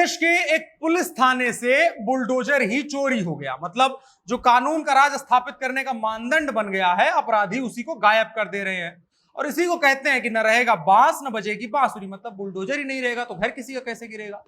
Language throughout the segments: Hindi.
प्रदेश के एक पुलिस थाने से बुलडोजर ही चोरी हो गया। मतलब जो कानून का राज स्थापित करने का मानदंड बन गया है, अपराधी उसी को गायब कर दे रहे हैं। और इसी को कहते हैं कि न रहेगा बांस न बजेगी बांसुरी। मतलब बुलडोजर ही नहीं रहेगा तो घर किसी का कैसे गिरेगा।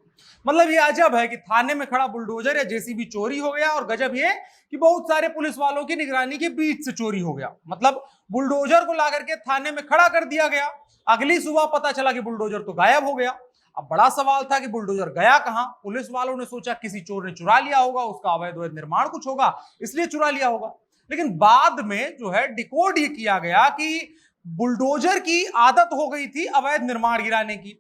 मतलब ये अजब है कि थाने में खड़ा बुलडोजर या जेसीबी चोरी हो गया, और गजब ये कि बहुत सारे पुलिस वालों की निगरानी के बीच से चोरी हो गया। मतलब बुलडोजर को ला करके थाने में खड़ा कर दिया गया, अगली सुबह पता चला कि बुलडोजर तो गायब हो गया। अब बड़ा सवाल था कि बुलडोजर गया कहां। पुलिस वालों ने सोचा किसी चोर ने चुरा लिया होगा, उसका अवैध निर्माण कुछ होगा इसलिए चुरा लिया होगा। लेकिन बाद में जो है डिकोड ये किया गया कि बुलडोजर की आदत हो गई थी अवैध निर्माण गिराने की।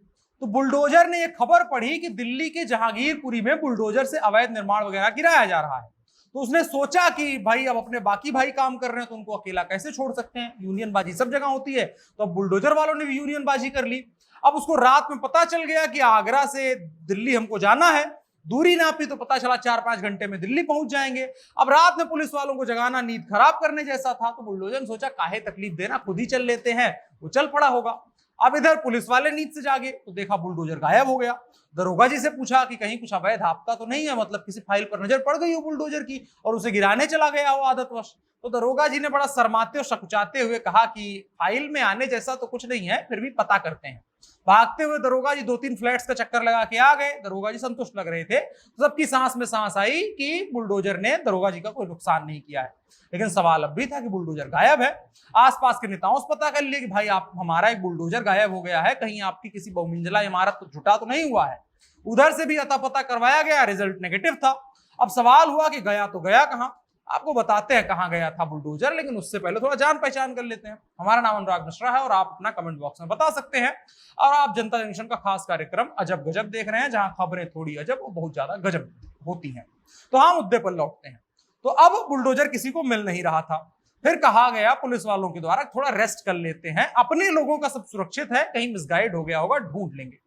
तो बुलडोजर ने यह खबर पढ़ी कि दिल्ली के जहांगीरपुरी में बुलडोजर से अवैध निर्माण वगैरह गिराया जा रहा है। तो उसने सोचा कि भाई अब अपने बाकी भाई काम कर रहे हैं तो उनको अकेला कैसे छोड़ सकते हैं, यूनियनबाजी सब जगह होती है। तो अब बुलडोजर वालों ने भी यूनियनबाजी कर ली। अब उसको रात में पता चल गया कि आगरा से दिल्ली हमको जाना है, दूरी नापी तो पता चला 4-5 घंटे में दिल्ली पहुंच जाएंगे। अब रात में पुलिस वालों को जगाना नींद खराब करने जैसा था, तो बुलडोजर ने सोचा काहे तकलीफ देना, खुद ही चल लेते हैं। वो चल पड़ा होगा। अब इधर पुलिस वाले नींद से जागे तो देखा बुलडोजर गायब हो गया। दरोगा जी से पूछा कि कहीं कुछ अवैध आपका तो नहीं है, मतलब किसी फाइल पर नजर पड़ गई हो बुलडोजर की और उसे गिराने चला गया हो आदतवश। तो दरोगा जी ने बड़ा शर्माते और सकुचाते हुए कहा कि फाइल में आने जैसा तो कुछ नहीं है, फिर भी पता करते हैं। भागते हुए दरोगा जी 2-3 फ्लैट्स का चक्कर लगा के आ गए। दरोगा जी संतुष्ट लग रहे थे। तो सबकी सांस में सांस आई कि बुलडोजर ने दरोगा जी का कोई नुकसान नहीं किया है। लेकिन सवाल अब भी था कि बुलडोजर गायब है। आसपास के नेताओं से पता कर लिया कि भाई आप हमारा एक बुलडोजर गायब हो गया है, कहीं आपकी किसी बहुमंजिला इमारत तो जुटा तो नहीं हुआ है। उधर से भी अता पता करवाया गया, रिजल्ट नेगेटिव था। अब सवाल हुआ कि गया तो गया कहां। आपको बताते हैं कहां गया था बुलडोजर, लेकिन उससे पहले थोड़ा जान पहचान कर लेते हैं। हमारा नाम अनुराग मिश्रा है और आप अपना कमेंट बॉक्स में बता सकते हैं। और आप जनता जंक्शन का खास कार्यक्रम अजब गजब देख रहे हैं, जहां खबरें थोड़ी अजब और बहुत ज्यादा गजब होती हैं। तो हम मुद्दे पर लौटते हैं। तो अब बुलडोजर किसी को मिल नहीं रहा था। फिर कहा गया पुलिस वालों के द्वारा थोड़ा रेस्ट कर लेते हैं, अपने लोगों का सब सुरक्षित है, कहीं मिसगाइड हो गया होगा, ढूंढ लेंगे।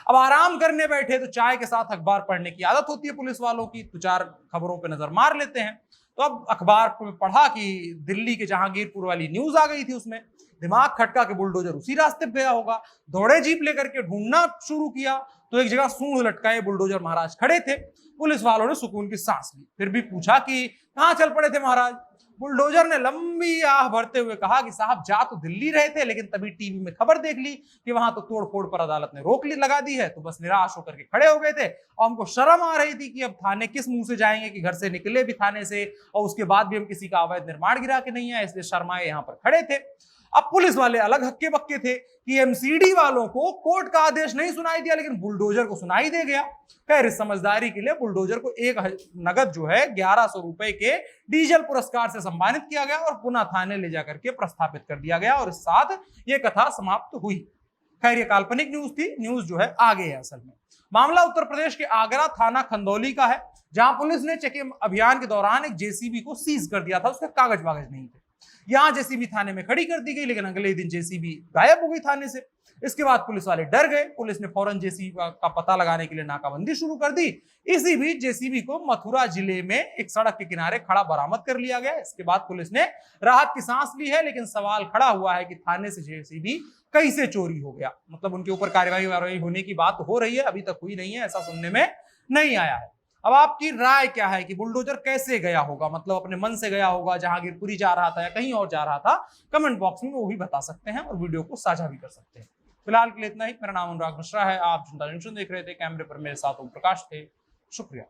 अब आराम करने बैठे तो चाय के साथ अखबार पढ़ने की आदत होती है पुलिस वालों की, तो 4 खबरों पर नजर मार लेते हैं। तो अब अखबार में पढ़ा कि दिल्ली के जहांगीरपुर वाली न्यूज आ गई थी, उसमें दिमाग खटका कि बुलडोजर उसी रास्ते पे गया होगा। दौड़े जीप लेकर के ढूंढना शुरू किया तो एक जगह सूंड लटकाए बुलडोजर महाराज खड़े थे। पुलिस वालों ने सुकून की सांस ली, फिर भी पूछा कि कहां चल पड़े थे महाराज। बुलडोजर ने लंबी आह भरते हुए कहा कि साहब जा तो दिल्ली रहे थे, लेकिन तभी टीवी में खबर देख ली कि वहां तो तोड़फोड़ पर अदालत ने रोक लगा दी है, तो बस निराश होकर के खड़े हो गए थे। और हमको शर्म आ रही थी कि अब थाने किस मुंह से जाएंगे, कि घर से निकले भी थाने से और उसके बाद भी हम किसी का अवैध निर्माण गिरा के नहीं है, इसलिए शर्माए यहाँ पर खड़े थे। अब पुलिस वाले अलग हक्के बक्के थे कि एमसीडी वालों को कोर्ट का आदेश नहीं सुनाई दिया, लेकिन बुलडोजर को सुनाई दे गया। खैर इस समझदारी के लिए बुलडोजर को एक नगद जो है 1100 रुपए के डीजल पुरस्कार से सम्मानित किया गया और पुनः थाने ले जाकर के प्रस्थापित कर दिया गया, और इस साथ ये कथा समाप्त हुई। खैर ये काल्पनिक न्यूज थी, न्यूज जो है आगे है। असल में मामला उत्तर प्रदेश के आगरा थाना खंदौली का है, जहां पुलिस ने चेकिंग अभियान के दौरान एक जेसीबी को सीज कर दिया था। उसके कागज वागज नहीं थे। यहां जेसीबी थाने में खड़ी कर दी गई, लेकिन अगले दिन जेसीबी गायब हो गई थाने से। इसके बाद पुलिस वाले डर गए। पुलिस ने फौरन जेसीबी का पता लगाने के लिए नाकाबंदी शुरू कर दी। इसी बीच जेसीबी को मथुरा जिले में एक सड़क के किनारे खड़ा बरामद कर लिया गया। इसके बाद पुलिस ने राहत की सांस ली है, लेकिन सवाल खड़ा हुआ है कि थाने से जेसीबी कैसे चोरी हो गया। मतलब उनके ऊपर कार्रवाई होने की बात हो रही है, अभी तक हुई नहीं है, ऐसा सुनने में नहीं आया है। अब आपकी राय क्या है कि बुलडोजर कैसे गया होगा? मतलब अपने मन से गया होगा, जहांगीरपुरी जा रहा था या कहीं और जा रहा था? कमेंट बॉक्स में वो भी बता सकते हैं और वीडियो को साझा भी कर सकते हैं। फिलहाल के लिए इतना ही। मेरा नाम अनुराग मिश्रा है, आप जनता जंक्शन देख रहे थे। कैमरे पर मेरे साथ ओम प्रकाश थे। शुक्रिया।